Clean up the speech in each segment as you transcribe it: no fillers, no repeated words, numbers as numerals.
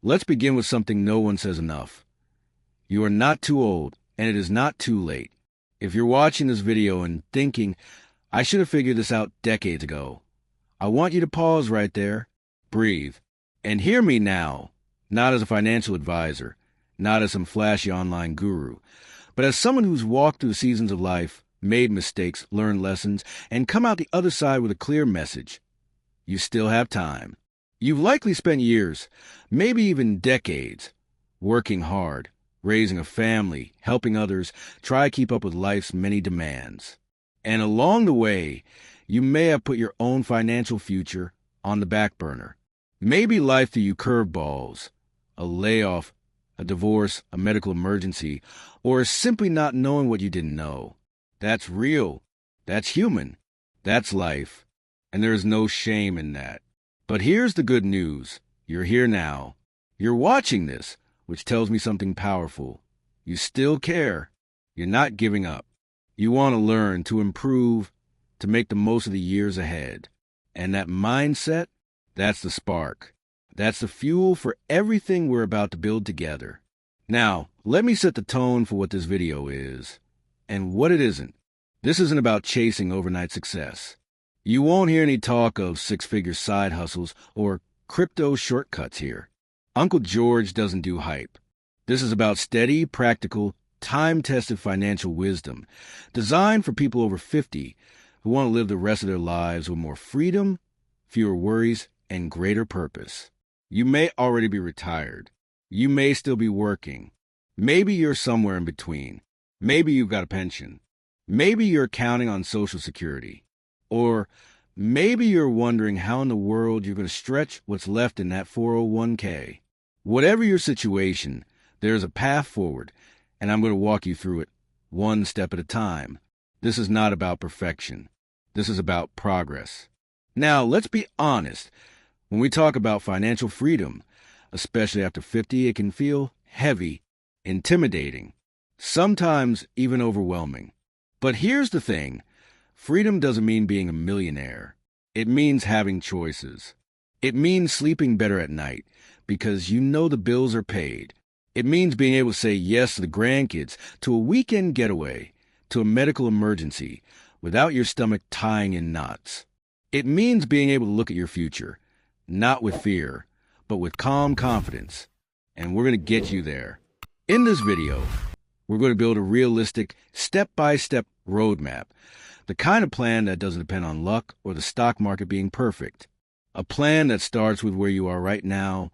Let's begin with something no one says enough. You are not too old, and it is not too late. If you're watching this video and thinking, I should have figured this out decades ago, I want you to pause right there, breathe, and hear me now, not as a financial advisor, not as some flashy online guru, but as someone who's walked through seasons of life, made mistakes, learned lessons, and come out the other side with a clear message. You still have time. You've likely spent years, maybe even decades, working hard, raising a family, helping others, try to keep up with life's many demands. And along the way, you may have put your own financial future on the back burner. Maybe life threw you curveballs, a layoff, a divorce, a medical emergency, or simply not knowing what you didn't know. That's real. That's human. That's life. And there is no shame in that. But here's the good news. You're here now. You're watching this, which tells me something powerful. You still care. You're not giving up. You want to learn, to improve, to make the most of the years ahead. And that mindset, that's the spark. That's the fuel for everything we're about to build together. Now, let me set the tone for what this video is and what it isn't. This isn't about chasing overnight success. You won't hear any talk of six-figure side hustles or crypto shortcuts here. Uncle George doesn't do hype. This is about steady, practical, time-tested financial wisdom designed for people over 50 who want to live the rest of their lives with more freedom, fewer worries, and greater purpose. You may already be retired. You may still be working. Maybe you're somewhere in between. Maybe you've got a pension. Maybe you're counting on Social Security. Or maybe you're wondering how in the world you're going to stretch what's left in that 401k. Whatever your situation, there's a path forward, and I'm going to walk you through it one step at a time. This is not about perfection. This is about progress. Now, let's be honest. When we talk about financial freedom, especially after 50, it can feel heavy, intimidating, sometimes even overwhelming. But here's the thing. Freedom doesn't mean being a millionaire. It means having choices. It means sleeping better at night because you know the bills are paid. It means being able to say yes to the grandkids, to a weekend getaway, to a medical emergency without your stomach tying in knots. It means being able to look at your future, not with fear, but with calm confidence. And we're going to get you there. In this video, we're going to build a realistic, step-by-step roadmap. The kind of plan that doesn't depend on luck or the stock market being perfect. A plan that starts with where you are right now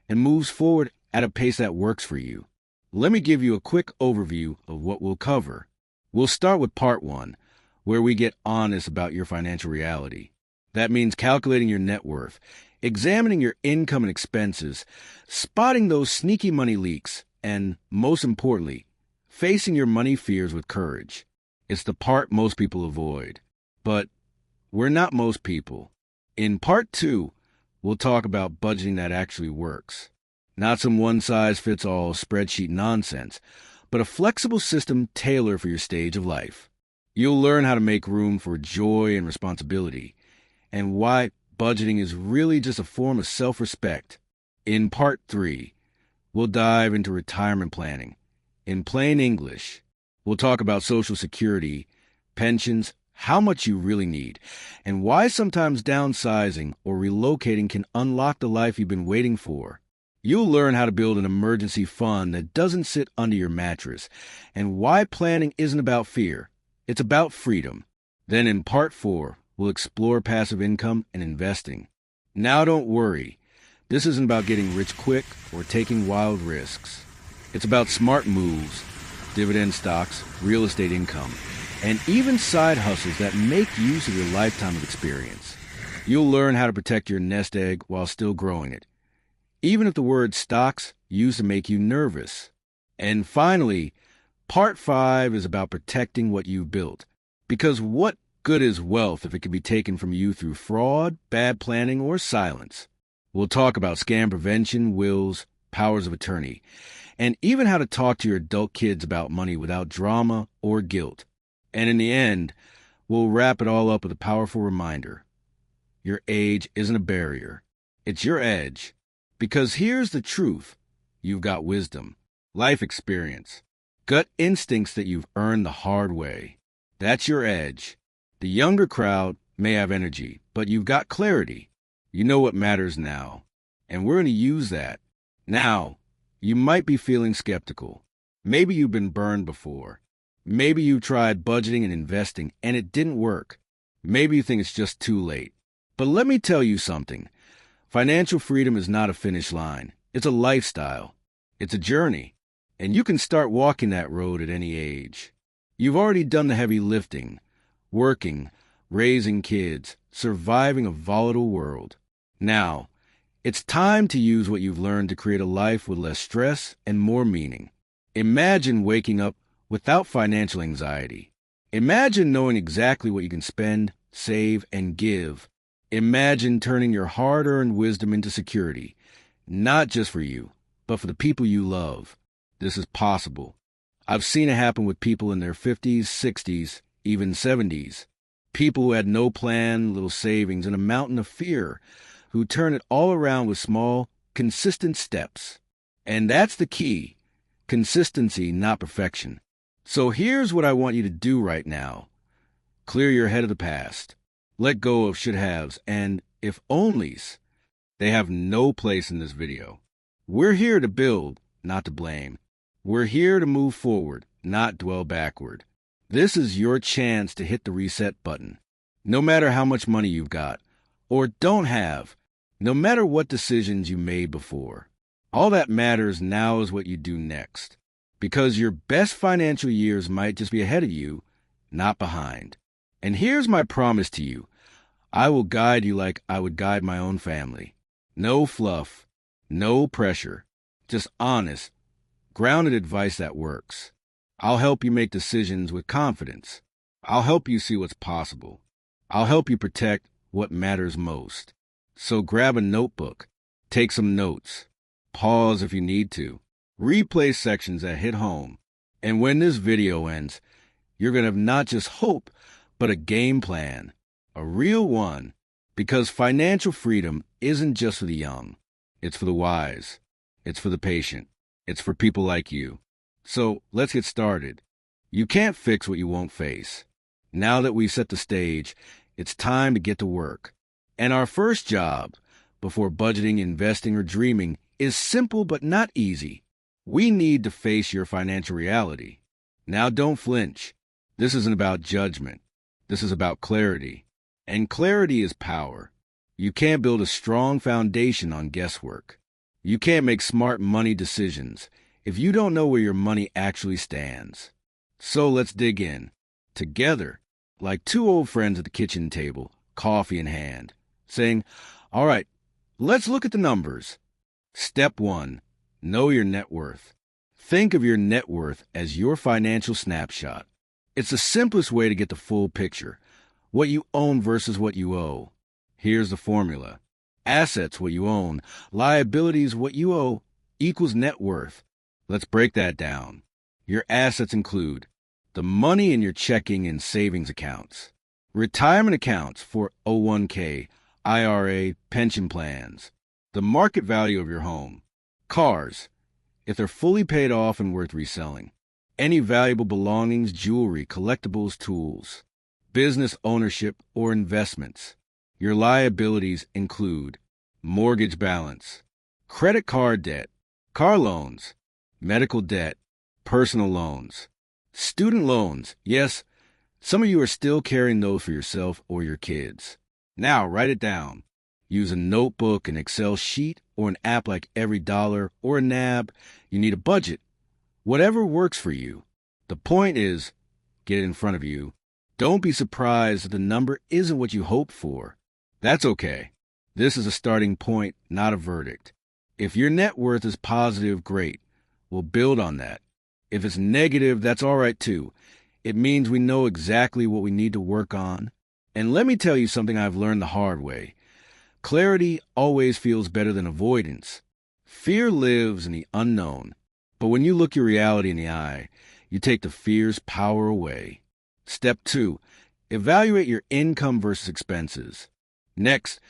and moves forward at a pace that works for you. Let me give you a quick overview of what we'll cover. We'll start with part 1, where we get honest about your financial reality. That means calculating your net worth, examining your income and expenses, spotting those sneaky money leaks, and, most importantly, facing your money fears with courage. It's the part most people avoid. But we're not most people. In part 2, we'll talk about budgeting that actually works. Not some one-size-fits-all spreadsheet nonsense, but a flexible system tailored for your stage of life. You'll learn how to make room for joy and responsibility, and why budgeting is really just a form of self-respect. In part 3, we'll dive into retirement planning. In plain English, we'll talk about Social Security, pensions, how much you really need, and why sometimes downsizing or relocating can unlock the life you've been waiting for. You'll learn how to build an emergency fund that doesn't sit under your mattress, and why planning isn't about fear. It's about freedom. Then in part 4, we'll explore passive income and investing. Now don't worry. This isn't about getting rich quick or taking wild risks. It's about smart moves, dividend stocks, real estate income, and even side hustles that make use of your lifetime of experience. You'll learn how to protect your nest egg while still growing it, even if the word stocks used to make you nervous. And finally, part 5 is about protecting what you've built. Because what good is wealth if it can be taken from you through fraud, bad planning, or silence? We'll talk about scam prevention, wills, powers of attorney, and even how to talk to your adult kids about money without drama or guilt. And in the end, we'll wrap it all up with a powerful reminder. Your age isn't a barrier. It's your edge. Because here's the truth. You've got wisdom, life experience, gut instincts that you've earned the hard way. That's your edge. The younger crowd may have energy, but you've got clarity. You know what matters now. And we're going to use that. Now, you might be feeling skeptical. Maybe you've been burned before. Maybe you tried budgeting and investing and it didn't work. Maybe you think it's just too late. But let me tell you something. Financial freedom is not a finish line. It's a lifestyle. It's a journey. And you can start walking that road at any age. You've already done the heavy lifting, working, raising kids, surviving a volatile world. Now, it's time to use what you've learned to create a life with less stress and more meaning. Imagine waking up without financial anxiety. Imagine knowing exactly what you can spend, save, and give. Imagine turning your hard-earned wisdom into security, not just for you, but for the people you love. This is possible. I've seen it happen with people in their 50s, 60s, even 70s. People who had no plan, little savings, and a mountain of fear, who turn it all around with small, consistent steps. And that's the key. Consistency, not perfection. So here's what I want you to do right now. Clear your head of the past. Let go of should-haves and if-onlys. They have no place in this video. We're here to build, not to blame. We're here to move forward, not dwell backward. This is your chance to hit the reset button. No matter how much money you've got, or don't have, no matter what decisions you made before. All that matters now is what you do next. Because your best financial years might just be ahead of you, not behind. And here's my promise to you. I will guide you like I would guide my own family. No fluff, no pressure, just honest, grounded advice that works. I'll help you make decisions with confidence. I'll help you see what's possible. I'll help you protect what matters most. So grab a notebook, take some notes, pause if you need to. Replay sections that hit home. And when this video ends, you're going to have not just hope, but a game plan. A real one. Because financial freedom isn't just for the young. It's for the wise. It's for the patient. It's for people like you. So let's get started. You can't fix what you won't face. Now that we've set the stage, it's time to get to work. And our first job, before budgeting, investing, or dreaming, is simple but not easy. We need to face your financial reality. Now don't flinch. This isn't about judgment. This is about clarity. And clarity is power. You can't build a strong foundation on guesswork. You can't make smart money decisions if you don't know where your money actually stands. So let's dig in. Together, like two old friends at the kitchen table, coffee in hand, saying, all right, let's look at the numbers. Step 1. Know your net worth. Think of your net worth as your financial snapshot. It's the simplest way to get the full picture. What you own versus what you owe. Here's the formula. Assets, what you own. Liabilities, what you owe, equals net worth. Let's break that down. Your assets include the money in your checking and savings accounts, retirement accounts for 401k, IRA, pension plans, the market value of your home, cars, if they're fully paid off and worth reselling, any valuable belongings, jewelry, collectibles, tools, business ownership or investments. Your liabilities include mortgage balance, credit card debt, car loans, medical debt, personal loans, student loans. Yes, some of you are still carrying those for yourself or your kids. Now write it down. Use a notebook, an Excel sheet, or an app like EveryDollar or a NAB. You need a budget. Whatever works for you. The point is, get it in front of you. Don't be surprised if the number isn't what you hoped for. That's okay. This is a starting point, not a verdict. If your net worth is positive, great. We'll build on that. If it's negative, that's all right too. It means we know exactly what we need to work on. And let me tell you something I've learned the hard way. Clarity always feels better than avoidance. Fear lives in the unknown. But when you look your reality in the eye, you take the fear's power away. Step 2. Evaluate your income versus expenses. Next,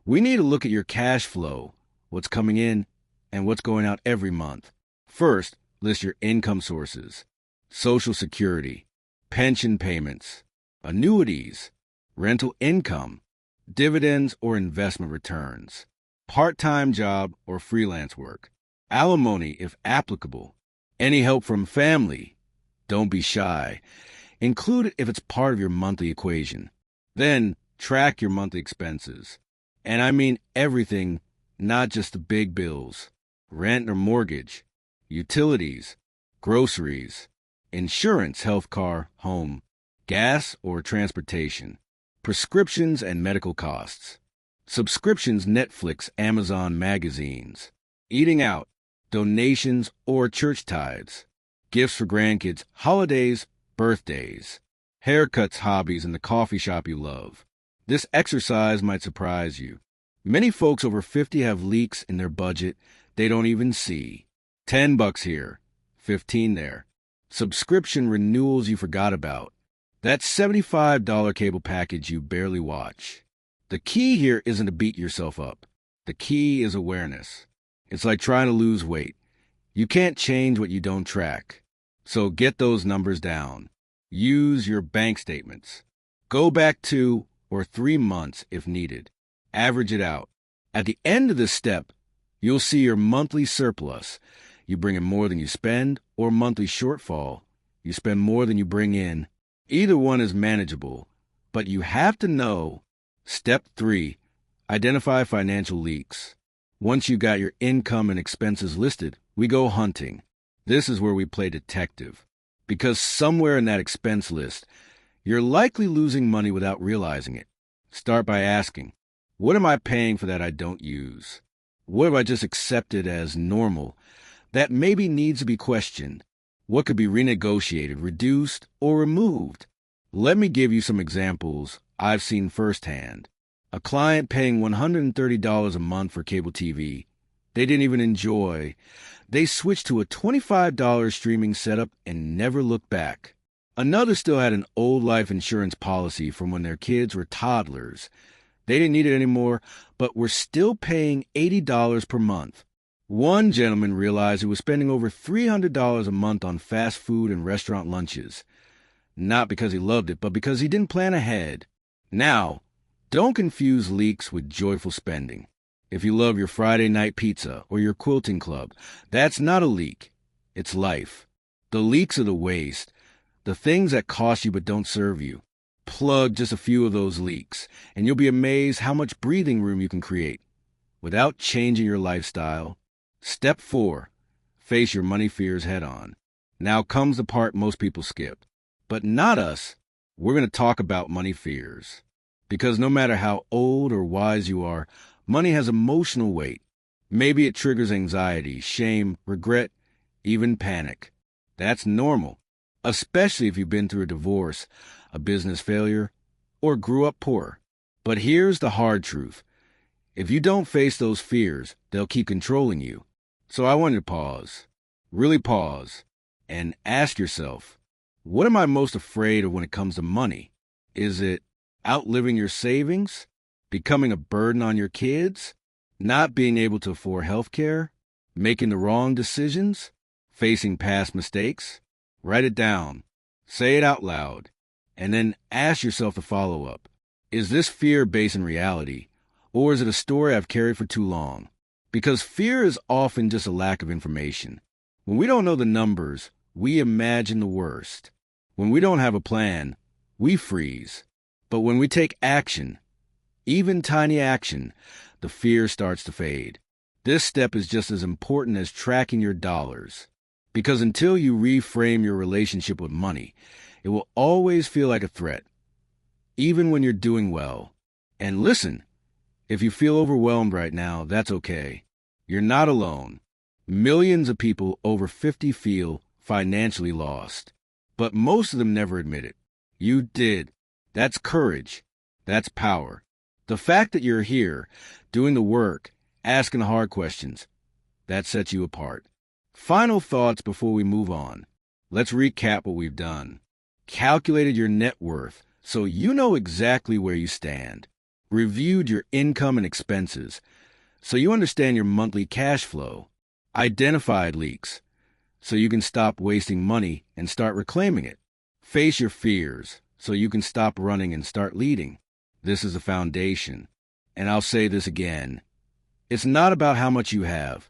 we need to look at your cash flow. what's coming in, and what's going out every month. First, list your income sources: Social Security, pension payments, annuities, rental income, dividends or investment returns, part-time job or freelance work, alimony if applicable, any help from family. Don't be shy. Include it if it's part of your monthly equation. Then track your monthly expenses. And I mean everything, not just the big bills: rent or mortgage, utilities, groceries, insurance, health, car, home, gas or transportation, prescriptions and medical costs, subscriptions, Netflix, Amazon, magazines, eating out, donations or church tithes, gifts for grandkids, holidays, birthdays, haircuts, hobbies, and the coffee shop you love. This exercise might surprise you. Many folks over 50 have leaks in their budget they don't even see. $10 here, 15 there. Subscription renewals you forgot about. That $75 cable package you barely watch. The key here isn't to beat yourself up. The key is awareness. It's like trying to lose weight. You can't change what you don't track. So get those numbers down. Use your bank statements. Go back 2 or 3 months if needed. Average it out. At the end of this step, you'll see your monthly surplus. You bring in more than you spend, or monthly shortfall. You spend more than you bring in. Either one is manageable, but you have to know. Step 3, identify financial leaks. Once you got your income and expenses listed, we go hunting. This is where we play detective, because somewhere in that expense list, you're likely losing money without realizing it. Start by asking, what am I paying for that I don't use? What have I just accepted as normal that maybe needs to be questioned? What could be renegotiated, reduced, or removed? Let me give you some examples I've seen firsthand. A client paying $130 a month for cable TV they didn't even enjoy. They switched to a $25 streaming setup and never looked back. Another still had an old life insurance policy from when their kids were toddlers. They didn't need it anymore, but were still paying $80 per month. One gentleman realized he was spending over $300 a month on fast food and restaurant lunches. Not because he loved it, but because he didn't plan ahead. Now, don't confuse leaks with joyful spending. If you love your Friday night pizza or your quilting club, that's not a leak. It's life. The leaks are the waste, the things that cost you but don't serve you. Plug just a few of those leaks, and you'll be amazed how much breathing room you can create without changing your lifestyle. Step 4, face your money fears head on. Now comes the part most people skip. But not us. We're going to talk about money fears. Because no matter how old or wise you are, money has emotional weight. Maybe it triggers anxiety, shame, regret, even panic. That's normal, especially if you've been through a divorce, a business failure, or grew up poor. But here's the hard truth. If you don't face those fears, they'll keep controlling you. So I want you to pause, really pause, and ask yourself, what am I most afraid of when it comes to money? Is it outliving your savings? Becoming a burden on your kids? Not being able to afford health care? Making the wrong decisions? Facing past mistakes? Write it down. Say it out loud. And then ask yourself the follow-up. Is this fear based in reality? Or is it a story I've carried for too long? Because fear is often just a lack of information. When we don't know the numbers, we imagine the worst. When we don't have a plan, we freeze. But when we take action, even tiny action, the fear starts to fade. This step is just as important as tracking your dollars. Because until you reframe your relationship with money, it will always feel like a threat, even when you're doing well. And listen, if you feel overwhelmed right now, that's okay. You're not alone. Millions of people over 50 feel financially lost, but most of them never admit it. You did. That's courage. That's power. The fact that you're here, doing the work, asking the hard questions, that sets you apart. Final thoughts before we move on. Let's recap what we've done. Calculated your net worth so you know exactly where you stand. Reviewed your income and expenses. so you understand your monthly cash flow. Identified leaks, so you can stop wasting money and start reclaiming it. Face your fears, so you can stop running and start leading. This is the foundation. And I'll say this again. It's not about how much you have.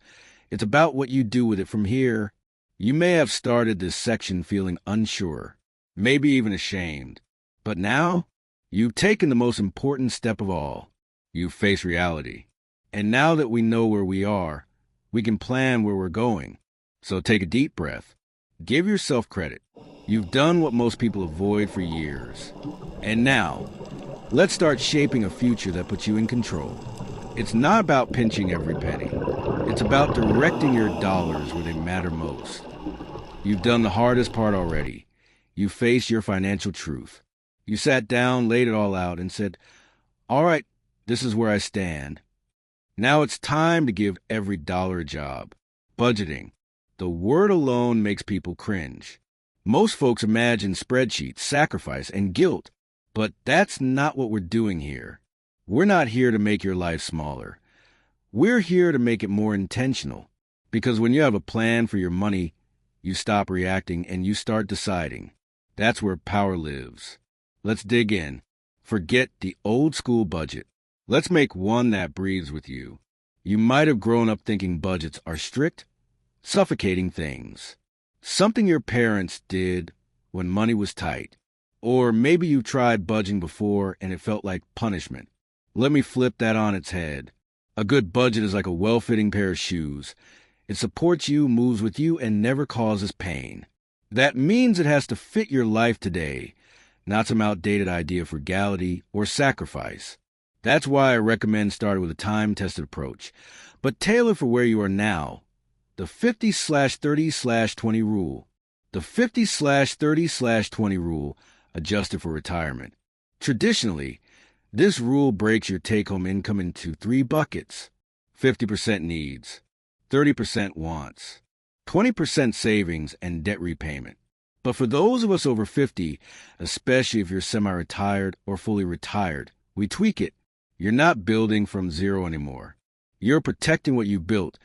It's about what you do with it from here. You may have started this section feeling unsure, maybe even ashamed. But now, you've taken the most important step of all. You've faced reality. And now that we know where we are, we can plan where we're going. So take a deep breath. Give yourself credit. You've done what most people avoid for years. And now, let's start shaping a future that puts you in control. It's not about pinching every penny. It's about directing your dollars where they matter most. You've done the hardest part already. You faced your financial truth. You sat down, laid it all out, and said, all right, this is where I stand. Now it's time to give every dollar a job. Budgeting. The word alone makes people cringe. Most folks imagine spreadsheets, sacrifice, and guilt. But that's not what we're doing here. We're not here to make your life smaller. We're here to make it more intentional. Because when you have a plan for your money, you stop reacting and you start deciding. That's where power lives. Let's dig in. Forget the old school budget. Let's make one that breathes with you. You might have grown up thinking budgets are strict, suffocating things. Something your parents did when money was tight. Or maybe you tried budgeting before and it felt like punishment. Let me flip that on its head. A good budget is like a well-fitting pair of shoes. It supports you, moves with you, and never causes pain. That means it has to fit your life today, not some outdated idea of frugality or sacrifice. That's why I recommend starting with a time-tested approach, but tailored for where you are now. The 50/30/20 rule. The 50/30/20 rule, adjusted for retirement. Traditionally, this rule breaks your take-home income into 3 buckets: 50% needs, 30% wants, 20% savings and debt repayment. But for those of us over 50, especially if you're semi-retired or fully retired, we tweak it. You're not building from zero anymore. You're protecting what you built,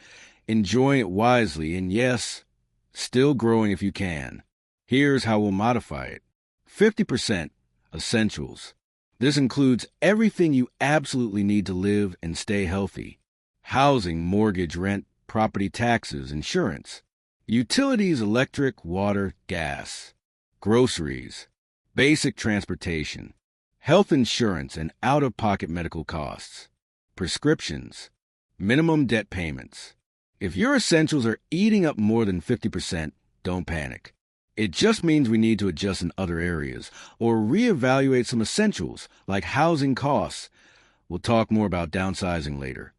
enjoying it wisely, and yes, still growing if you can. Here's how we'll modify it. 50% essentials. This includes everything you absolutely need to live and stay healthy. Housing, mortgage, rent, property taxes, insurance. Utilities, electric, water, gas. Groceries. Basic transportation. Health insurance and out-of-pocket medical costs. Prescriptions. Minimum debt payments. If your essentials are eating up more than 50%, don't panic. It just means we need to adjust in other areas or reevaluate some essentials like housing costs. We'll talk more about downsizing later.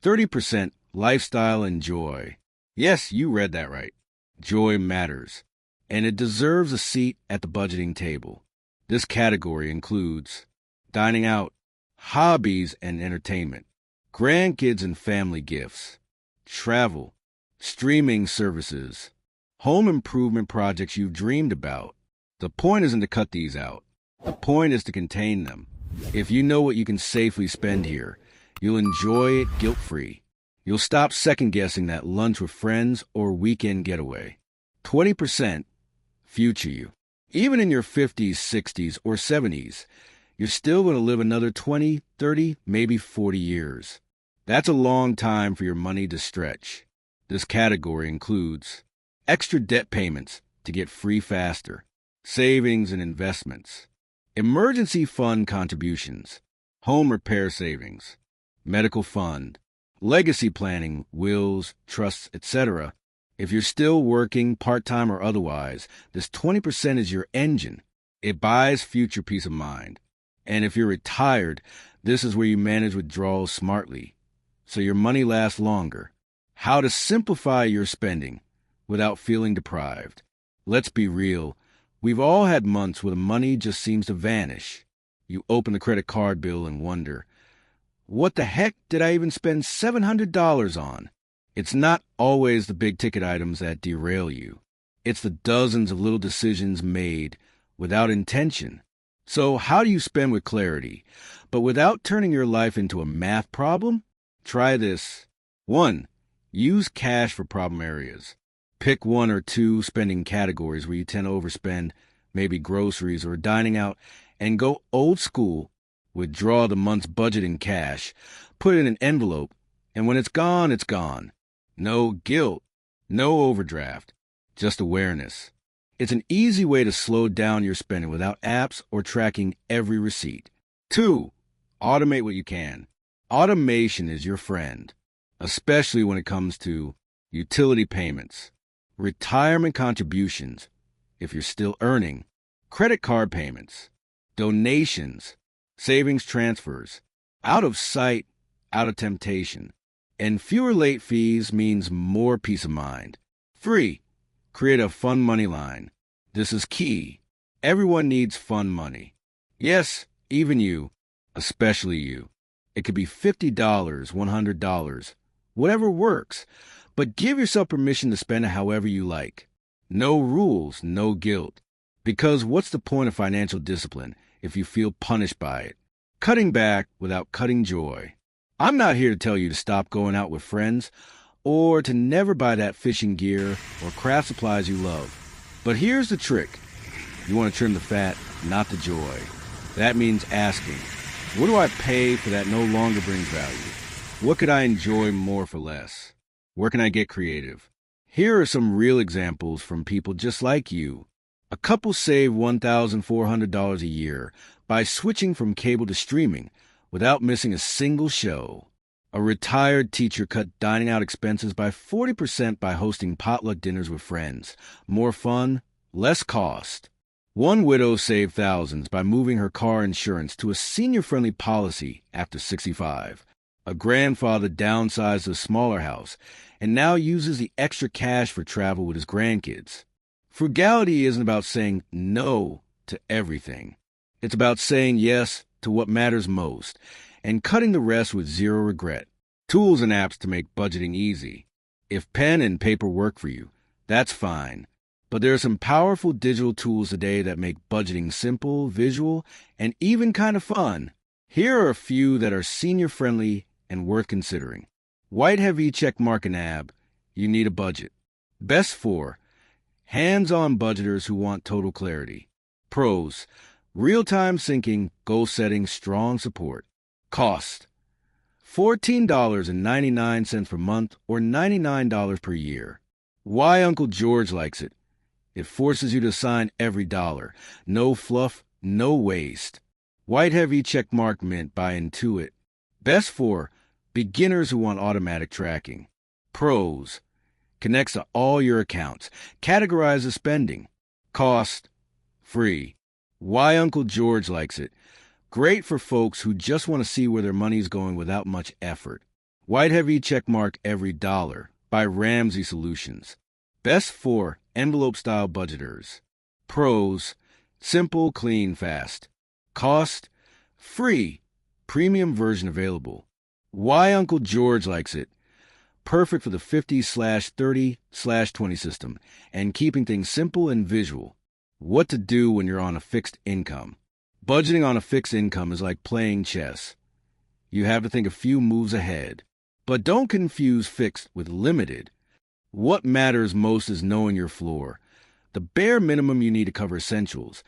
30% lifestyle and joy. Yes, you read that right. Joy matters, and it deserves a seat at the budgeting table. This category includes dining out, hobbies and entertainment, grandkids and family gifts, travel, streaming services, home improvement projects you've dreamed about. The point isn't to cut these out. The point is to contain them. If you know what you can safely spend here, you'll enjoy it guilt-free. You'll stop second-guessing that lunch with friends or weekend getaway. 20% future you. Even in your 50s, 60s, or 70s, you're still going to live another 20, 30, maybe 40 years. That's a long time for your money to stretch. This category includes extra debt payments to get free faster, savings and investments, emergency fund contributions, home repair savings, medical fund, legacy planning, wills, trusts, etc. If you're still working, part-time or otherwise, this 20% is your engine. It buys future peace of mind. And if you're retired, this is where you manage withdrawals smartly, so your money lasts longer. How to simplify your spending without feeling deprived. Let's be real. We've all had months where the money just seems to vanish. You open the credit card bill and wonder, what the heck did I even spend $700 on? It's not always the big-ticket items that derail you. It's the dozens of little decisions made without intention. So how do you spend with clarity, but without turning your life into a math problem? Try this. 1. Use cash for problem areas. Pick 1 or 2 spending categories where you tend to overspend, maybe groceries or dining out, and go old school. Withdraw the month's budget in cash, put it in an envelope, and when it's gone, it's gone. No guilt, no overdraft, just awareness. It's an easy way to slow down your spending without apps or tracking every receipt. 2. Automate what you can. Automation is your friend, especially when it comes to utility payments, retirement contributions, if you're still earning, credit card payments, donations, savings transfers, out of sight, out of temptation. And fewer late fees means more peace of mind. 3. Create a fun money line. This is key. Everyone needs fun money. Yes, even you, especially you. It could be $50, $100, whatever works, but give yourself permission to spend it however you like. No rules, no guilt. Because what's the point of financial discipline if you feel punished by it? Cutting back without cutting joy. I'm not here to tell you to stop going out with friends or to never buy that fishing gear or craft supplies you love. But here's the trick. You want to trim the fat, not the joy. That means asking, what do I pay for that no longer brings value? What could I enjoy more for less? Where can I get creative? Here are some real examples from people just like you. A couple saved $1,400 a year by switching from cable to streaming without missing a single show. A retired teacher cut dining out expenses by 40% by hosting potluck dinners with friends. More fun, less cost. One widow saved thousands by moving her car insurance to a senior-friendly policy after 65. A grandfather downsized a smaller house and now uses the extra cash for travel with his grandkids. Frugality isn't about saying no to everything. It's about saying yes to what matters most and cutting the rest with zero regret. Tools and apps to make budgeting easy. If pen and paper work for you, that's fine. But there are some powerful digital tools today that make budgeting simple, visual, and even kind of fun. Here are a few that are senior-friendly and worth considering. Whitehead checkmark an app. You need a budget. Best for hands-on budgeters who want total clarity. Pros: real-time syncing, goal setting, strong support. Cost: $14.99 per month or $99 per year. Why Uncle George likes it. It forces you to sign every dollar. No fluff, no waste. Whitehead checkmark mint by Intuit. Best for beginners who want automatic tracking. Pros: connects to all your accounts. Categorizes spending. Cost: free. Why Uncle George likes it. Great for folks who just want to see where their money's going without much effort. Whitehead checkmark every dollar by Ramsey Solutions. Best for envelope-style budgeters. Pros: simple, clean, fast. Cost: free. Premium version available. Why Uncle George likes it. Perfect for the 50/30/20 system and keeping things simple and visual. What to do when you're on a fixed income. Budgeting on a fixed income is like playing chess. You have to think a few moves ahead. But don't confuse fixed with limited. What matters most is knowing your floor, the bare minimum you need to cover essentials,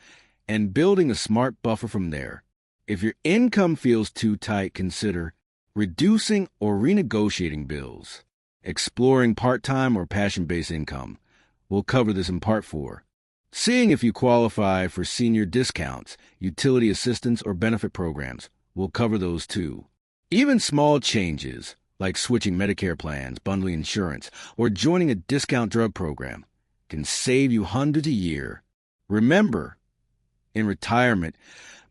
and building a smart buffer from there. If your income feels too tight, consider reducing or renegotiating bills. Exploring part-time or passion-based income. We'll cover this in Part 4. Seeing if you qualify for senior discounts, utility assistance, or benefit programs. We'll cover those too. Even small changes, like switching Medicare plans, bundling insurance, or joining a discount drug program, can save you hundreds a year. Remember, in retirement,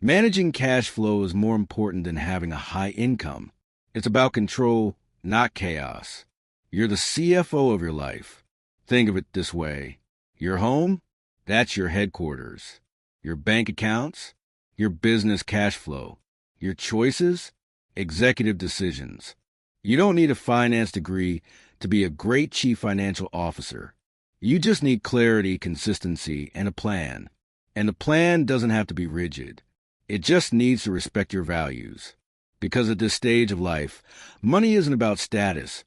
managing cash flow is more important than having a high income. It's about control, not chaos. You're the CFO of your life. Think of it this way. Your home? That's your headquarters. Your bank accounts? Your business cash flow. Your choices? Executive decisions. You don't need a finance degree to be a great chief financial officer. You just need clarity, consistency, and a plan. And the plan doesn't have to be rigid. It just needs to respect your values. Because at this stage of life, money isn't about status.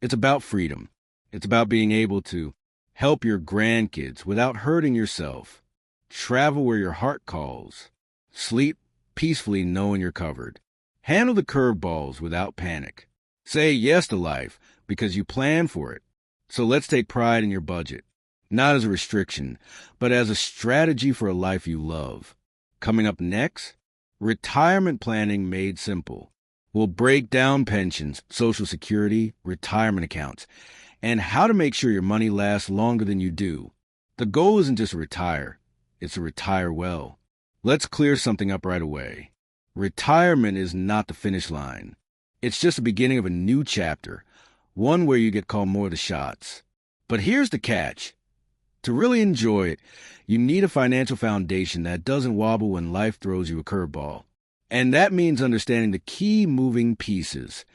It's about freedom. It's about being able to help your grandkids without hurting yourself, travel where your heart calls, sleep peacefully knowing you're covered, handle the curveballs without panic, say yes to life because you plan for it. So let's take pride in your budget, not as a restriction, but as a strategy for a life you love. Coming up next, retirement planning made simple. We'll break down pensions, Social Security, retirement accounts, and how to make sure your money lasts longer than you do. The goal isn't just to retire, it's to retire well. Let's clear something up right away. Retirement is not the finish line. It's just the beginning of a new chapter, one where you get called more of the shots. But here's the catch. To really enjoy it, you need a financial foundation that doesn't wobble when life throws you a curveball. And that means understanding the key moving pieces: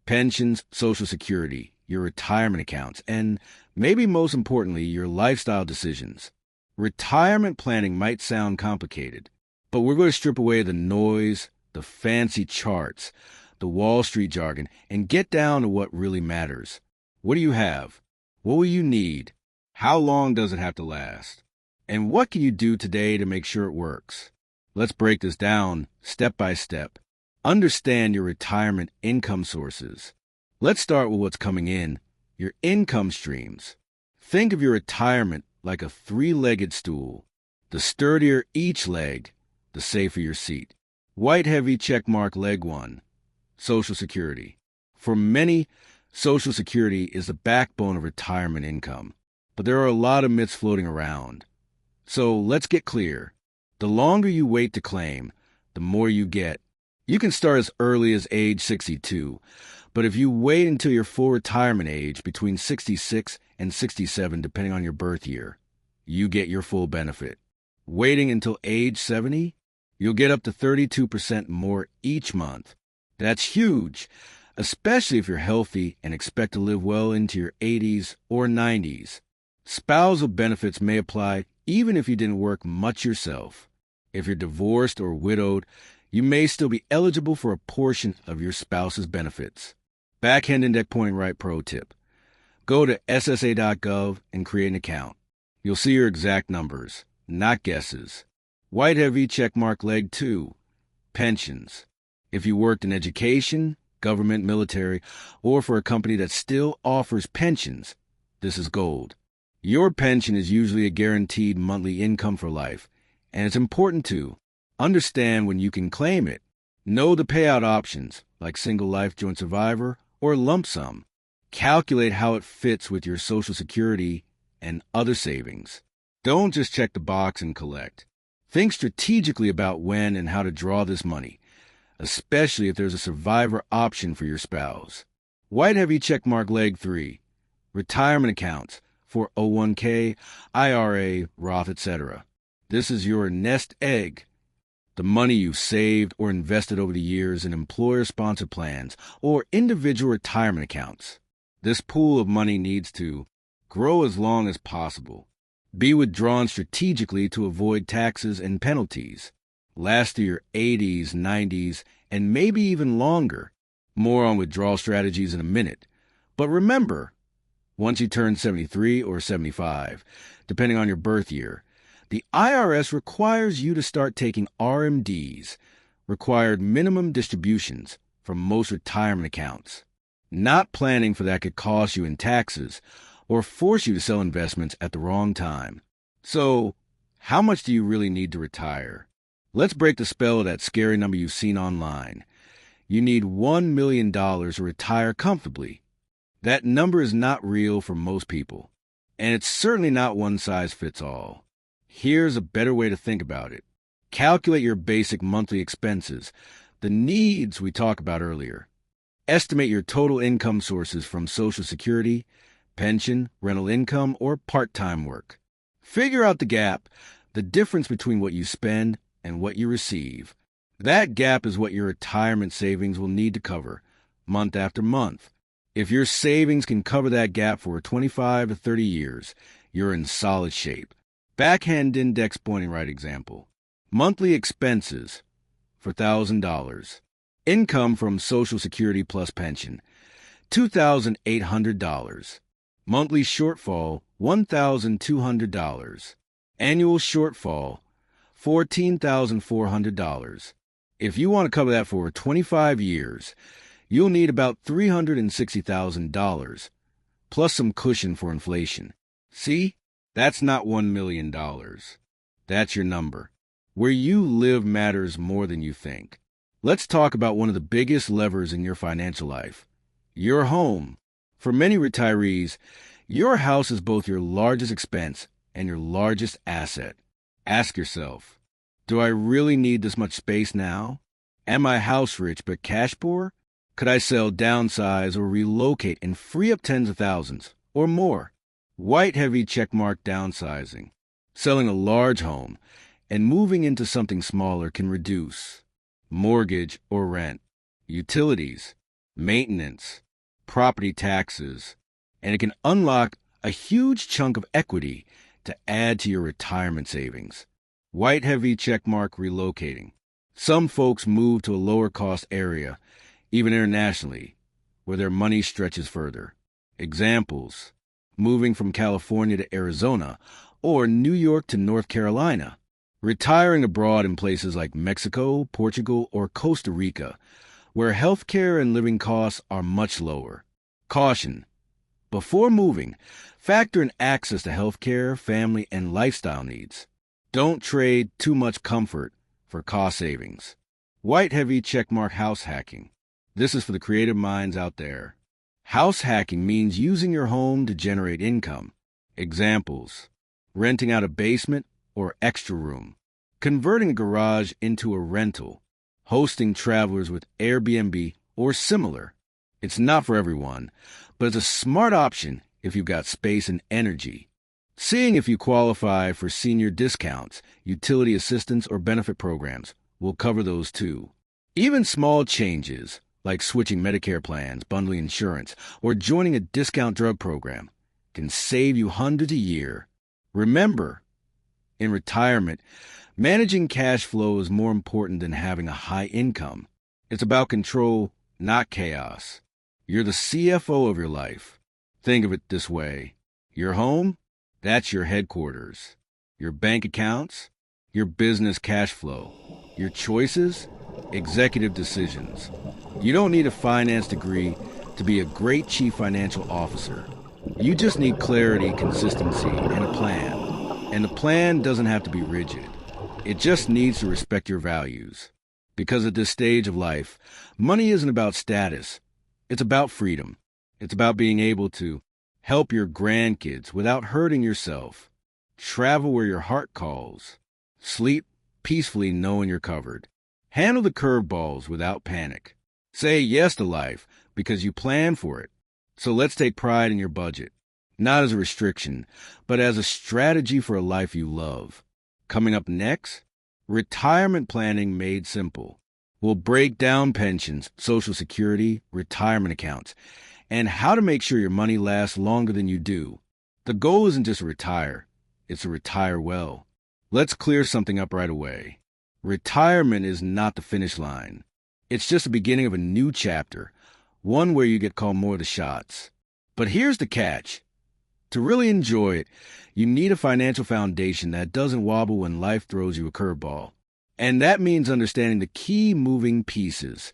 pensions, Social Security, your retirement accounts, and maybe most importantly, your lifestyle decisions. Retirement planning might sound complicated, but we're going to strip away the noise, the fancy charts, the Wall Street jargon, and get down to what really matters. What do you have? What will you need? How long does it have to last? And what can you do today to make sure it works? Let's break this down step by step. Understand your retirement income sources. Let's start with what's coming in, your income streams. Think of your retirement like a three-legged stool. The sturdier each leg, the safer your seat. White heavy checkmark leg 1, Social Security. For many, Social Security is the backbone of retirement income, but there are a lot of myths floating around. So let's get clear. The longer you wait to claim, the more you get. You can start as early as age 62, but if you wait until your full retirement age, between 66 and 67 depending on your birth year, you get your full benefit. Waiting until age 70, you'll get up to 32% more each month. That's huge, especially if you're healthy and expect to live well into your 80s or 90s. Spousal benefits may apply even if you didn't work much yourself. If you're divorced or widowed, you may still be eligible for a portion of your spouse's benefits. Backhand index pointing right pro tip. Go to ssa.gov and create an account. You'll see your exact numbers, not guesses. White heavy checkmark leg 2, pensions. If you worked in education, government, military, or for a company that still offers pensions, this is gold. Your pension is usually a guaranteed monthly income for life, and it's important to understand when you can claim it. Know the payout options, like single life, joint survivor, or lump sum. Calculate how it fits with your Social Security and other savings. Don't just check the box and collect. Think strategically about when and how to draw this money, especially if there's a survivor option for your spouse. White heavy checkmark leg 3, retirement accounts for 401k, IRA, Roth, etc. This is your nest egg, the money you've saved or invested over the years in employer-sponsored plans or individual retirement accounts. This pool of money needs to grow as long as possible. Be withdrawn strategically to avoid taxes and penalties. Last to your 80s, 90s, and maybe even longer. More on withdrawal strategies in a minute. But remember, once you turn 73 or 75, depending on your birth year, the IRS requires you to start taking RMDs, required minimum distributions, from most retirement accounts. Not planning for that could cost you in taxes or force you to sell investments at the wrong time. So, how much do you really need to retire? Let's break the spell of that scary number you've seen online. You need $1 million to retire comfortably. That number is not real for most people, and it's certainly not one size fits all. Here's a better way to think about it. Calculate your basic monthly expenses, the needs we talked about earlier. Estimate your total income sources from Social Security, pension, rental income, or part-time work. Figure out the gap, the difference between what you spend and what you receive. That gap is what your retirement savings will need to cover, month after month. If your savings can cover that gap for 25 to 30 years, you're in solid shape. Backhand index pointing right example. Monthly expenses for $1,000. Income from Social Security plus pension, $2,800. Monthly shortfall, $1,200. Annual shortfall, $14,400. If you want to cover that for 25 years, you'll need about $360,000, plus some cushion for inflation. See? That's not $1 million. That's your number. Where you live matters more than you think. Let's talk about one of the biggest levers in your financial life, your home. For many retirees, your house is both your largest expense and your largest asset. Ask yourself, do I really need this much space now? Am I house rich but cash poor? Could I sell, downsize, or relocate and free up tens of thousands or more? White heavy checkmark downsizing. Selling a large home and moving into something smaller can reduce mortgage or rent, utilities, maintenance, property taxes, and it can unlock a huge chunk of equity to add to your retirement savings. White heavy checkmark relocating. Some folks move to a lower cost area, even internationally, where their money stretches further. Examples: moving from California to Arizona or New York to North Carolina. Retiring abroad in places like Mexico, Portugal, or Costa Rica, where healthcare and living costs are much lower. Caution: before moving, factor in access to healthcare, family, and lifestyle needs. Don't trade too much comfort for cost savings. White heavy checkmark house hacking. This is for the creative minds out there. House hacking means using your home to generate income. Examples: renting out a basement or extra room, converting a garage into a rental, hosting travelers with Airbnb or similar. It's not for everyone, but it's a smart option if you've got space and energy. Seeing if you qualify for senior discounts, utility assistance, or benefit programs will cover those too. Even small changes, like switching Medicare plans, bundling insurance, or joining a discount drug program, can save you hundreds a year. Remember, in retirement, managing cash flow is more important than having a high income. It's about control, not chaos. You're the CFO of your life. Think of it this way. Your home, that's your headquarters. Your bank accounts, your business cash flow. Your choices, executive decisions. You don't need a finance degree to be a great chief financial officer. You just need clarity, consistency, and a plan. And the plan doesn't have to be rigid. It just needs to respect your values. Because at this stage of life, money isn't about status. It's about freedom. It's about being able to help your grandkids without hurting yourself. Travel where your heart calls. Sleep peacefully knowing you're covered. Handle the curveballs without panic. Say yes to life because you plan for it. So let's take pride in your budget. Not as a restriction, but as a strategy for a life you love. Coming up next, retirement planning made simple. We'll break down pensions, Social Security, retirement accounts, and how to make sure your money lasts longer than you do. The goal isn't just to retire, it's to retire well. Let's clear something up right away. Retirement is not the finish line. It's just the beginning of a new chapter, one where you get called more of the shots. But here's the catch. To really enjoy it, you need a financial foundation that doesn't wobble when life throws you a curveball. And that means understanding the key moving pieces: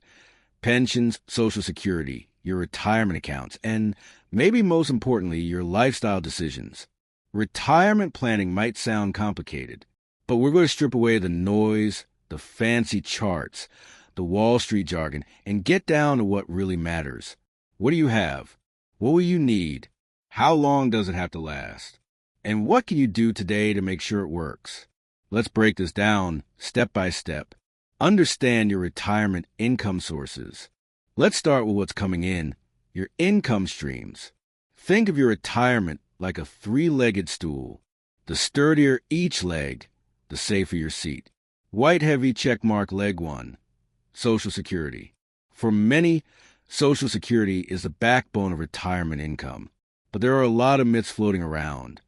pensions, Social Security, your retirement accounts, and maybe most importantly, your lifestyle decisions. Retirement planning might sound complicated, but we're going to strip away the noise, the fancy charts, the Wall Street jargon, and get down to what really matters. What do you have? What will you need? How long does it have to last? And what can you do today to make sure it works? Let's break this down step by step. Understand your retirement income sources. Let's start with what's coming in, your income streams. Think of your retirement like a three-legged stool. The sturdier each leg, the safer your seat. White heavy checkmark leg one, Social Security. For many, Social Security is the backbone of retirement income. But there are a lot of myths floating around.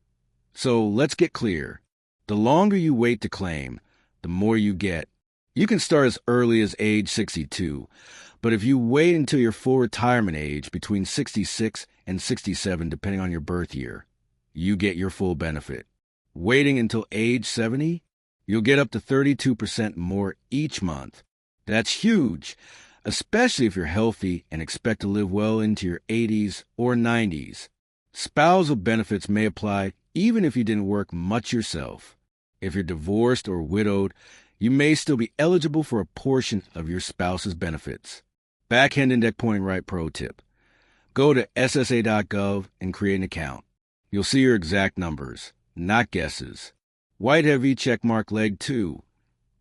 So let's get clear. The longer you wait to claim, the more you get. You can start as early as age 62, but if you wait until your full retirement age between 66 and 67, depending on your birth year, you get your full benefit. Waiting until age 70, you'll get up to 32% more each month. That's huge, especially if you're healthy and expect to live well into your 80s or 90s. Spousal benefits may apply even if you didn't work much yourself. If you're divorced or widowed, you may still be eligible for a portion of your spouse's benefits. Backhand index pointing right pro tip. Go to ssa.gov and create an account. You'll see your exact numbers, not guesses. White heavy checkmark leg 2.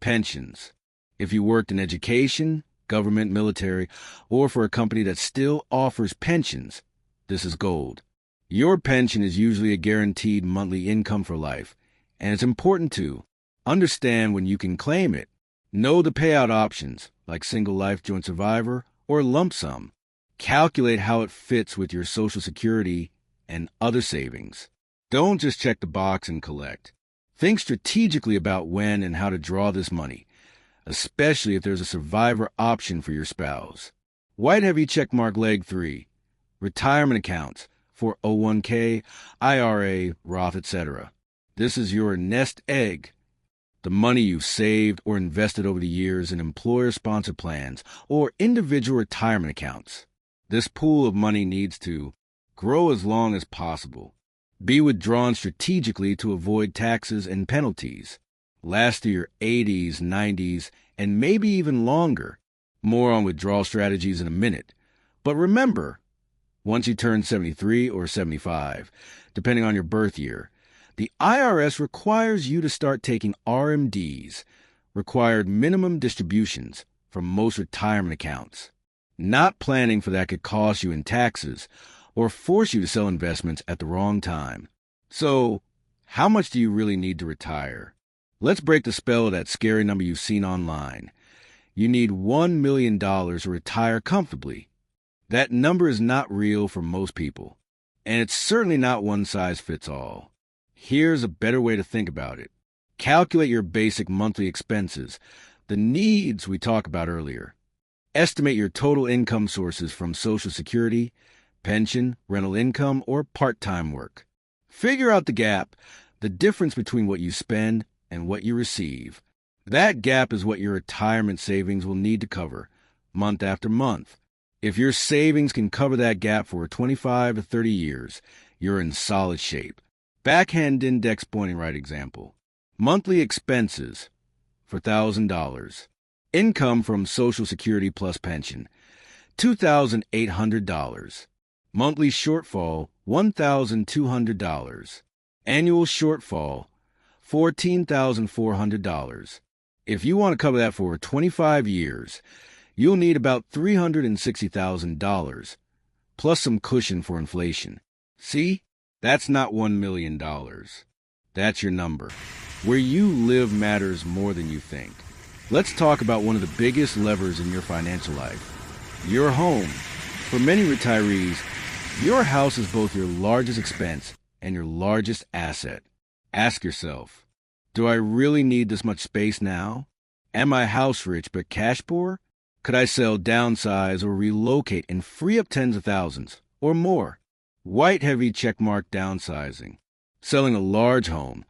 Pensions. If you worked in education, government, military, or for a company that still offers pensions, this is gold. Your pension is usually a guaranteed monthly income for life, and it's important to understand when you can claim it. Know the payout options, like single life joint survivor or lump sum. Calculate how it fits with your Social Security and other savings. Don't just check the box and collect. Think strategically about when and how to draw this money, especially if there's a survivor option for your spouse. White heavy checkmark leg 3. Retirement accounts for 401k, IRA, Roth, etc. This is your nest egg. The money you've saved or invested over the years in employer-sponsored plans or individual retirement accounts. This pool of money needs to grow as long as possible. Be withdrawn strategically to avoid taxes and penalties. Last through your 80s, 90s, and maybe even longer. More on withdrawal strategies in a minute. But remember, once you turn 73 or 75, depending on your birth year, the IRS requires you to start taking RMDs, required minimum distributions, from most retirement accounts. Not planning for that could cost you in taxes or force you to sell investments at the wrong time. So, how much do you really need to retire? Let's break the spell of that scary number you've seen online. You need $1 million to retire comfortably. That number is not real for most people, and it's certainly not one size fits all. Here's a better way to think about it. Calculate your basic monthly expenses, the needs we talked about earlier. Estimate your total income sources from Social Security, pension, rental income, or part-time work. Figure out the gap, the difference between what you spend and what you receive. That gap is what your retirement savings will need to cover, month after month. If your savings can cover that gap for 25 to 30 years, you're in solid shape. Backhand index pointing right example. Monthly expenses for $1,000. Income from Social Security plus pension, $2,800. Monthly shortfall, $1,200. Annual shortfall, $14,400. If you want to cover that for 25 years, you'll need about $360,000, plus some cushion for inflation. See? That's not $1 million. That's your number. Where you live matters more than you think. Let's talk about one of the biggest levers in your financial life, your home. For many retirees, your house is both your largest expense and your largest asset. Ask yourself, do I really need this much space now? Am I house rich but cash poor? Could I sell, downsize, or relocate and free up tens of thousands or more? White heavy checkmark downsizing. Selling a large home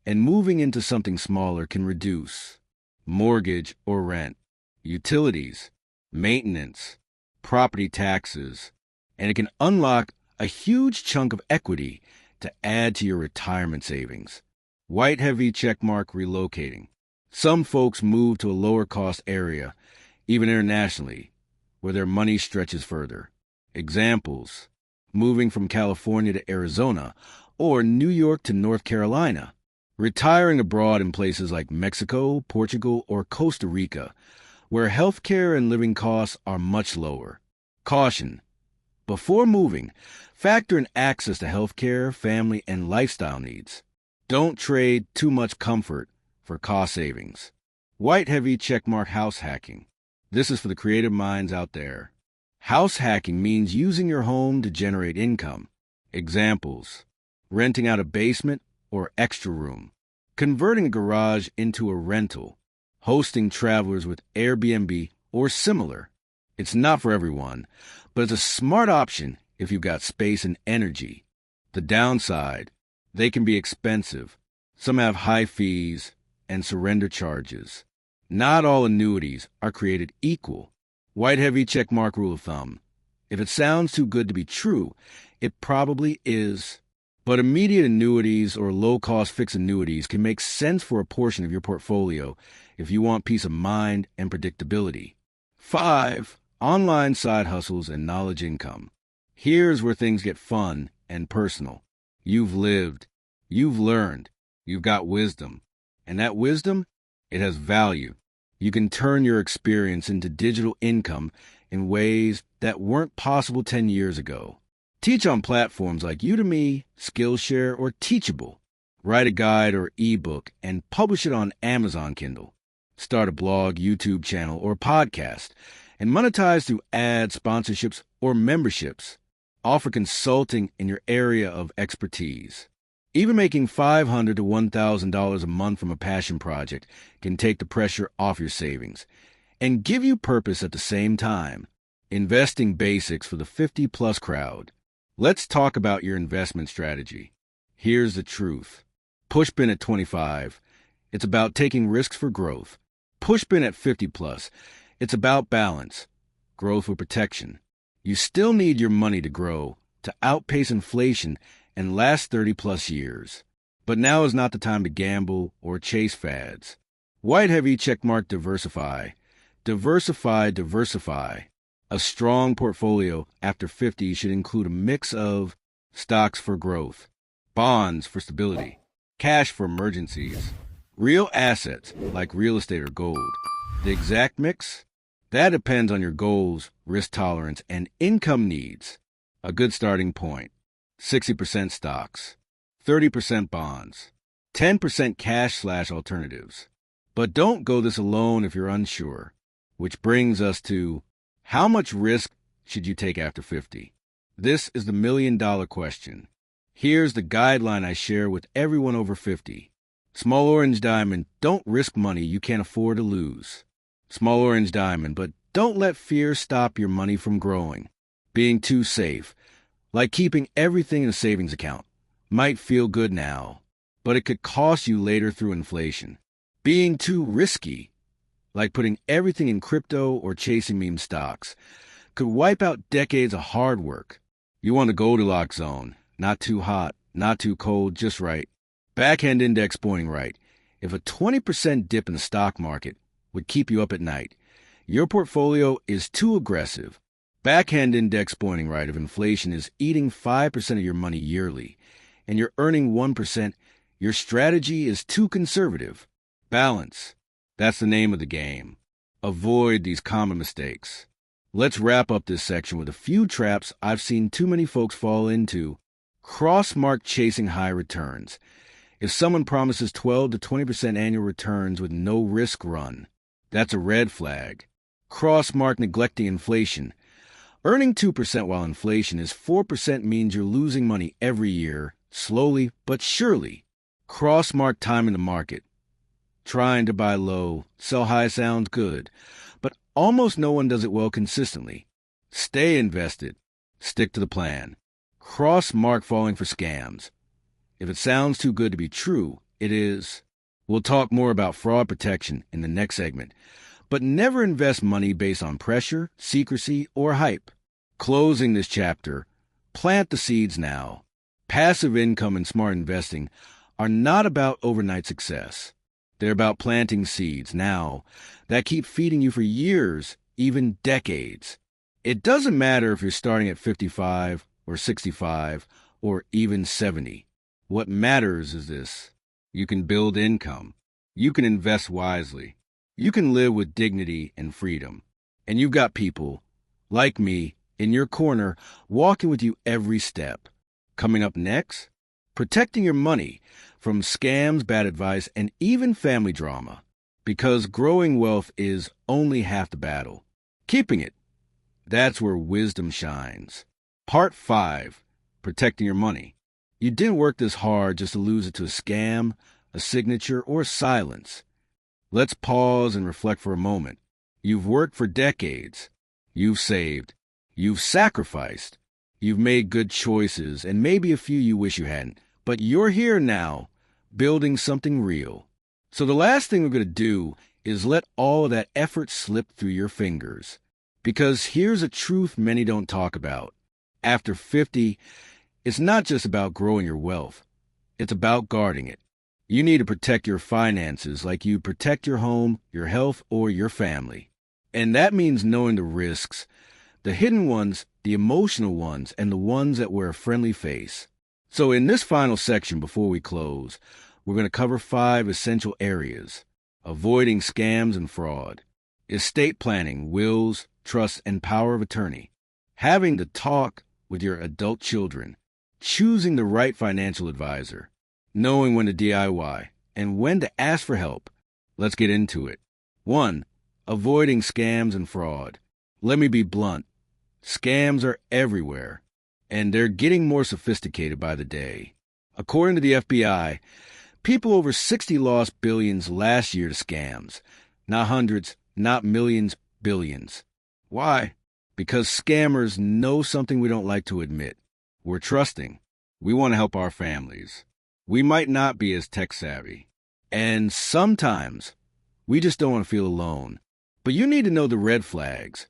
and moving into something smaller can reduce mortgage or rent, utilities, maintenance, property taxes, and it can unlock a huge chunk of equity to add to your retirement savings. White heavy checkmark relocating. Some folks move to a lower cost area, even internationally, where their money stretches further. Examples: moving from California to Arizona or New York to North Carolina. Retiring abroad in places like Mexico, Portugal, or Costa Rica, where healthcare and living costs are much lower. Caution: before moving, factor in access to healthcare, family, and lifestyle needs. Don't trade too much comfort for cost savings. White heavy checkmark house hacking. This is for the creative minds out there. House hacking means using your home to generate income. Examples: renting out a basement or extra room, converting a garage into a rental, hosting travelers with Airbnb or similar. It's not for everyone, but it's a smart option if you've got space and energy. The downside, they can be expensive. Some have high fees and surrender charges. Not all annuities are created equal. White heavy checkmark rule of thumb. If it sounds too good to be true, it probably is. But immediate annuities or low-cost fixed annuities can make sense for a portion of your portfolio if you want peace of mind and predictability. 5. Online side hustles and knowledge income. Here's where things get fun and personal. You've lived, you've learned, you've got wisdom. And that wisdom, it has value. You can turn your experience into digital income in ways that weren't possible 10 years ago. Teach on platforms like Udemy, Skillshare, or Teachable. Write a guide or ebook and publish it on Amazon Kindle. Start a blog, YouTube channel, or podcast and monetize through ads, sponsorships, or memberships. Offer consulting in your area of expertise. Even making $500 to $1,000 a month from a passion project can take the pressure off your savings and give you purpose at the same time. Investing basics for the 50-plus crowd. Let's talk about your investment strategy. Here's the truth. Pushpin at 25. It's about taking risks for growth. Pushpin at 50-plus. It's about balance, growth or protection. You still need your money to grow, to outpace inflation and last 30-plus years. But now is not the time to gamble or chase fads. White heavy checkmark diversify. Diversify, diversify. A strong portfolio after 50 should include a mix of stocks for growth, bonds for stability, cash for emergencies, real assets like real estate or gold. The exact mix? That depends on your goals, risk tolerance, and income needs. A good starting point: 60% stocks, 30% bonds, 10% cash/alternatives. But don't go this alone if you're unsure. Which brings us to, how much risk should you take after 50? This is the million-dollar question. Here's the guideline I share with everyone over 50. Small orange diamond, don't risk money you can't afford to lose. Small orange diamond, but don't let fear stop your money from growing. Being too safe, like keeping everything in a savings account, might feel good now, but it could cost you later through inflation. Being too risky, like putting everything in crypto or chasing meme stocks, could wipe out decades of hard work. You want the Goldilocks zone, not too hot, not too cold, just right. Backhand index pointing right. If a 20% dip in the stock market would keep you up at night, your portfolio is too aggressive. Backhand index pointing right if inflation is eating 5% of your money yearly, and you're earning 1%, your strategy is too conservative. Balance. That's the name of the game. Avoid these common mistakes. Let's wrap up this section with a few traps I've seen too many folks fall into. Cross-mark chasing high returns. If someone promises 12 to 20% annual returns with no risk run, that's a red flag. Cross-mark neglecting inflation. Earning 2% while inflation is 4% means you're losing money every year, slowly but surely. Cross-mark time in the market. Trying to buy low, sell high sounds good, but almost no one does it well consistently. Stay invested. Stick to the plan. Cross-mark falling for scams. If it sounds too good to be true, it is. We'll talk more about fraud protection in the next segment, but never invest money based on pressure, secrecy, or hype. Closing this chapter, plant the seeds now. Passive income and smart investing are not about overnight success. They're about planting seeds now that keep feeding you for years, even decades. It doesn't matter if you're starting at 55 or 65 or even 70. What matters is this: you can build income. You can invest wisely. You can live with dignity and freedom. And you've got people, like me, in your corner, walking with you every step. Coming up next, protecting your money from scams, bad advice, and even family drama. Because growing wealth is only half the battle. Keeping it, that's where wisdom shines. Part 5, protecting your money. You didn't work this hard just to lose it to a scam, a signature, or silence. Let's pause and reflect for a moment. You've worked for decades. You've saved. You've sacrificed. You've made good choices, and maybe a few you wish you hadn't. But you're here now, building something real. So the last thing we're going to do is let all of that effort slip through your fingers. Because here's a truth many don't talk about. After 50, it's not just about growing your wealth. It's about guarding it. You need to protect your finances like you protect your home, your health, or your family. And that means knowing the risks, the hidden ones, the emotional ones, and the ones that wear a friendly face. So in this final section before we close, we're going to cover 5 essential areas: avoiding scams and fraud, estate planning, wills, trusts, and power of attorney, having the talk with your adult children, choosing the right financial advisor, knowing when to DIY, and when to ask for help. Let's get into it. 1. Avoiding scams and fraud. Let me be blunt. Scams are everywhere, and they're getting more sophisticated by the day. According to the FBI, people over 60 lost billions last year to scams. Not hundreds, not millions, billions. Why? Because scammers know something we don't like to admit. We're trusting. We want to help our families. We might not be as tech-savvy. And sometimes, we just don't want to feel alone. But you need to know the red flags,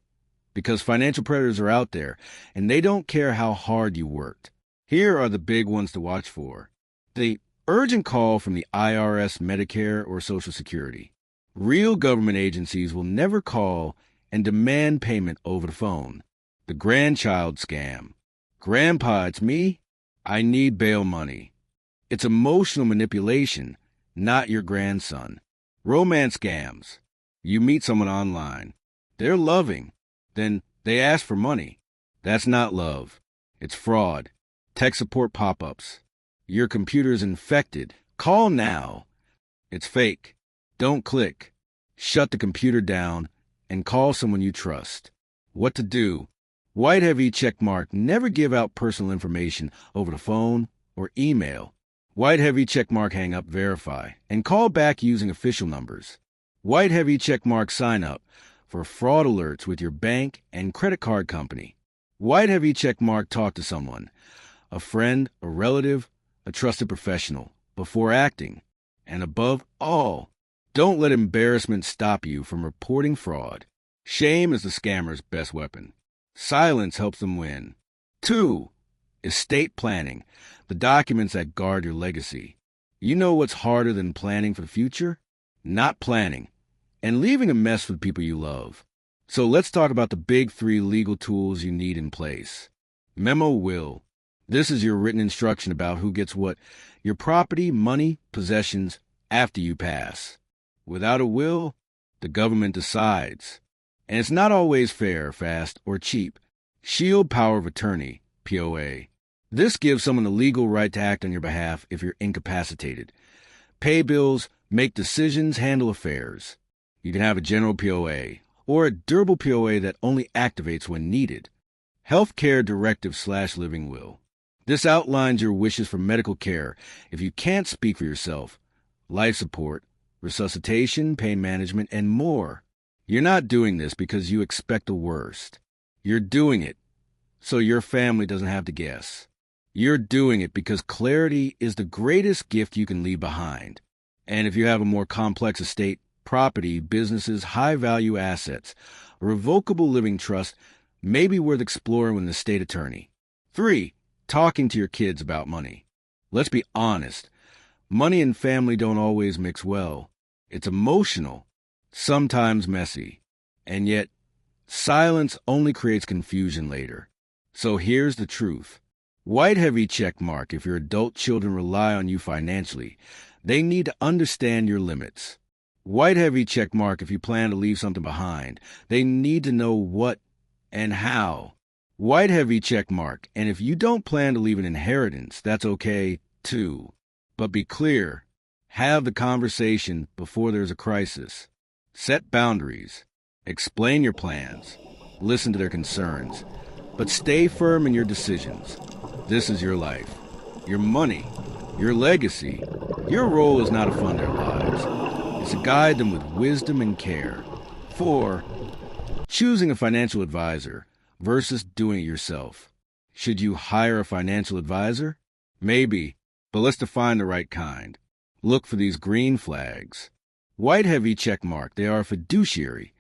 because financial predators are out there, and they don't care how hard you worked. Here are the big ones to watch for. The urgent call from the IRS, Medicare, or Social Security. Real government agencies will never call and demand payment over the phone. The grandchild scam. Grandpa, it's me. I need bail money. It's emotional manipulation, not your grandson. Romance scams. You meet someone online. They're loving. Then they ask for money. That's not love. It's fraud. Tech support pop-ups. Your computer's infected. Call now. It's fake. Don't click. Shut the computer down and call someone you trust. What to do? White heavy checkmark. Never give out personal information over the phone or email. White heavy checkmark hang up, verify, and call back using official numbers. White heavy checkmark sign up for fraud alerts with your bank and credit card company. White heavy checkmark talk to someone, a friend, a relative, a trusted professional, before acting. And above all, don't let embarrassment stop you from reporting fraud. Shame is the scammer's best weapon. Silence helps them win. 2. Estate planning, the documents that guard your legacy. You know what's harder than planning for the future? Not planning, and leaving a mess for the people you love. So let's talk about the big 3 legal tools you need in place. Memo will. This is your written instruction about who gets what, your property, money, possessions, after you pass. Without a will, the government decides. And it's not always fair, fast, or cheap. Shield power of attorney, POA. This gives someone the legal right to act on your behalf if you're incapacitated. Pay bills, make decisions, handle affairs. You can have a general POA, or a durable POA that only activates when needed. Healthcare directive/living will. This outlines your wishes for medical care if you can't speak for yourself. Life support, resuscitation, pain management, and more. You're not doing this because you expect the worst. You're doing it so your family doesn't have to guess. You're doing it because clarity is the greatest gift you can leave behind. And if you have a more complex estate, property, businesses, high-value assets, a revocable living trust may be worth exploring with an estate attorney. 3. Talking to your kids about money. Let's be honest. Money and family don't always mix well. It's emotional, sometimes messy, and yet silence only creates confusion later. So here's the truth. White heavy check mark if your adult children rely on you financially. They need to understand your limits. White heavy check mark if you plan to leave something behind. They need to know what and how. White heavy check mark, and if you don't plan to leave an inheritance, that's okay too. But be clear. Have the conversation before there's a crisis. Set boundaries. Explain your plans. Listen to their concerns. But stay firm in your decisions. This is your life, your money, your legacy. Your role is not to fund their lives. is to guide them with wisdom and care. 4. Choosing a financial advisor versus doing it yourself. Should you hire a financial advisor? Maybe, but let's define the right kind. Look for these green flags. White heavy check mark, they are a fiduciary,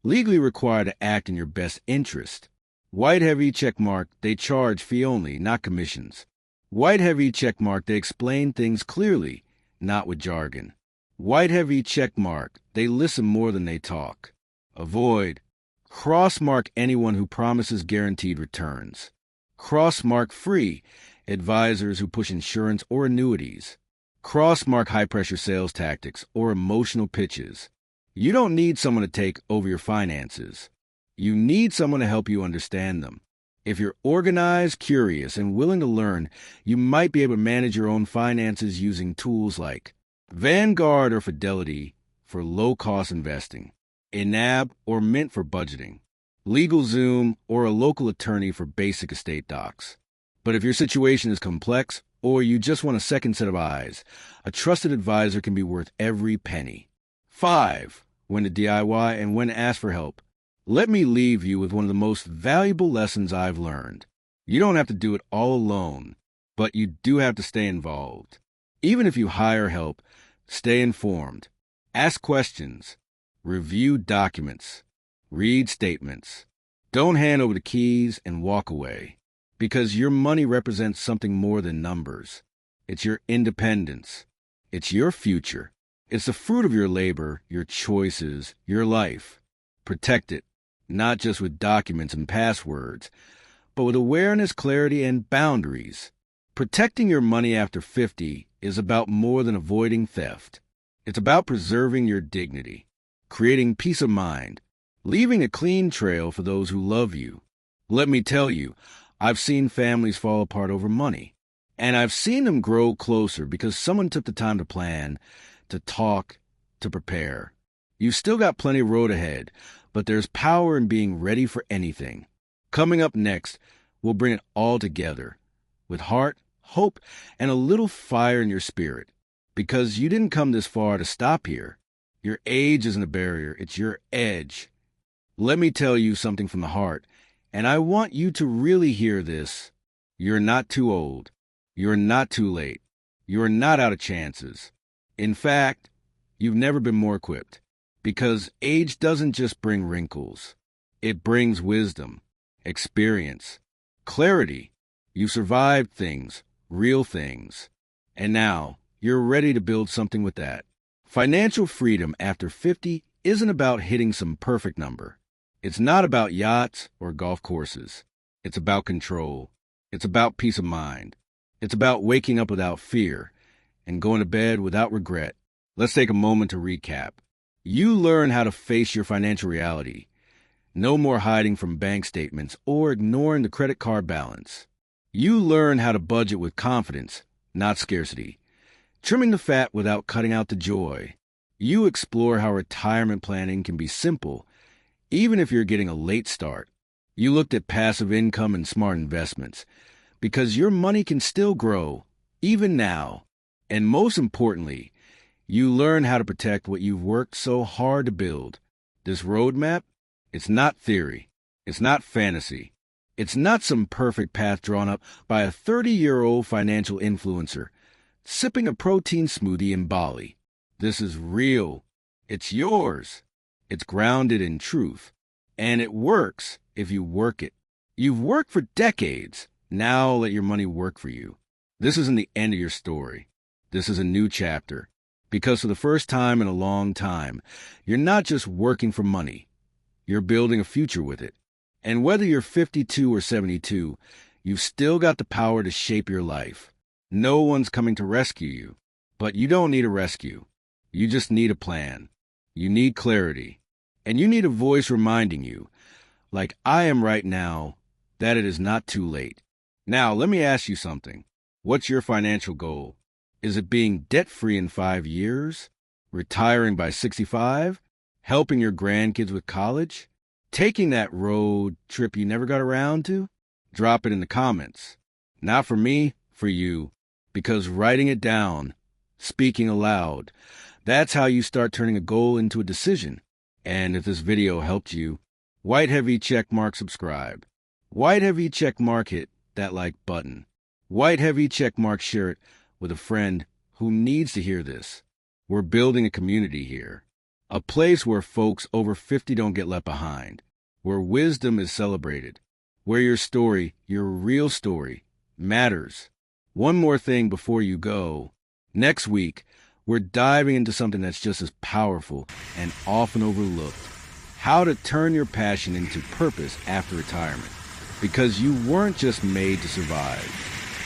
legally required to act in your best interest. White heavy check mark, they charge fee only, not commissions. White heavy check mark, they explain things clearly, not with jargon. White heavy check mark, they listen more than they talk. Avoid. Cross mark anyone who promises guaranteed returns. Cross mark free advisors who push insurance or annuities. Cross mark high pressure sales tactics or emotional pitches. You don't need someone to take over your finances. You need someone to help you understand them. If you're organized, curious, and willing to learn, you might be able to manage your own finances using tools like Vanguard or Fidelity for low-cost investing, NAB or Mint for budgeting, LegalZoom or a local attorney for basic estate docs. But if your situation is complex or you just want a second set of eyes, a trusted advisor can be worth every penny. 5. When to DIY and when to ask for help. Let me leave you with one of the most valuable lessons I've learned. You don't have to do it all alone, but you do have to stay involved. Even if you hire help, stay informed. Ask questions. Review documents. Read statements. Don't hand over the keys and walk away, because your money represents something more than numbers. It's your independence. It's your future. It's the fruit of your labor, your choices, your life. Protect it, not just with documents and passwords, but with awareness, clarity, and boundaries. Protecting your money after 50 is about more than avoiding theft. It's about preserving your dignity, creating peace of mind, leaving a clean trail for those who love you. Let me tell you, I've seen families fall apart over money, and I've seen them grow closer because someone took the time to plan, to talk, to prepare. You've still got plenty of road ahead, but there's power in being ready for anything. Coming up next, we'll bring it all together with heart, hope, and a little fire in your spirit, because you didn't come this far to stop here. Your age isn't a barrier, it's your edge. Let me tell you something from the heart, and I want you to really hear this. You're not too old. You're not too late. You're not out of chances. In fact, you've never been more equipped, because age doesn't just bring wrinkles. It brings wisdom, experience, clarity. You've survived things, real things, and now you're ready to build something with that. Financial freedom after 50 isn't about hitting some perfect number. It's not about yachts or golf courses. It's about control. It's about peace of mind. It's about waking up without fear and going to bed without regret. Let's take a moment to recap. You learn how to face your financial reality. No more hiding from bank statements or ignoring the credit card balance. You learn how to budget with confidence, not scarcity. Trimming the fat without cutting out the joy. You explore how retirement planning can be simple, even if you're getting a late start. You looked at passive income and smart investments, because your money can still grow, even now. And most importantly, you learn how to protect what you've worked so hard to build. This roadmap, it's not theory. It's not fantasy. It's not some perfect path drawn up by a 30-year-old financial influencer sipping a protein smoothie in Bali. This is real. It's yours. It's grounded in truth. And it works if you work it. You've worked for decades. Now let your money work for you. This isn't the end of your story. This is a new chapter. Because for the first time in a long time, you're not just working for money. You're building a future with it. And whether you're 52 or 72, you've still got the power to shape your life. No one's coming to rescue you. But you don't need a rescue. You just need a plan. You need clarity. And you need a voice reminding you, like I am right now, that it is not too late. Now, let me ask you something. What's your financial goal? Is it being debt-free in 5 years? Retiring by 65? Helping your grandkids with college? Taking that road trip you never got around to? Drop it in the comments. Not for me, for you. Because writing it down, speaking aloud, That's how you start turning a goal into a decision. And if this video helped you, white heavy check mark subscribe. White heavy check mark hit that like button. White heavy check mark share it with a friend who needs to hear this. We're building a community here. A place where folks over 50 don't get left behind. Where wisdom is celebrated. Where your story, your real story, matters. One more thing before you go. Next week, we're diving into something that's just as powerful and often overlooked. How to turn your passion into purpose after retirement. Because you weren't just made to survive.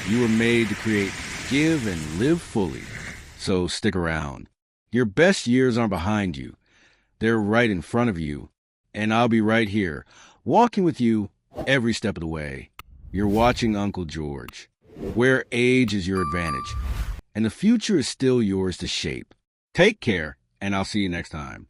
You were made to create, give, and live fully. So stick around. Your best years aren't behind you. They're right in front of you. And I'll be right here, walking with you every step of the way. You're watching Uncle George, where age is your advantage. And the future is still yours to shape. Take care, and I'll see you next time.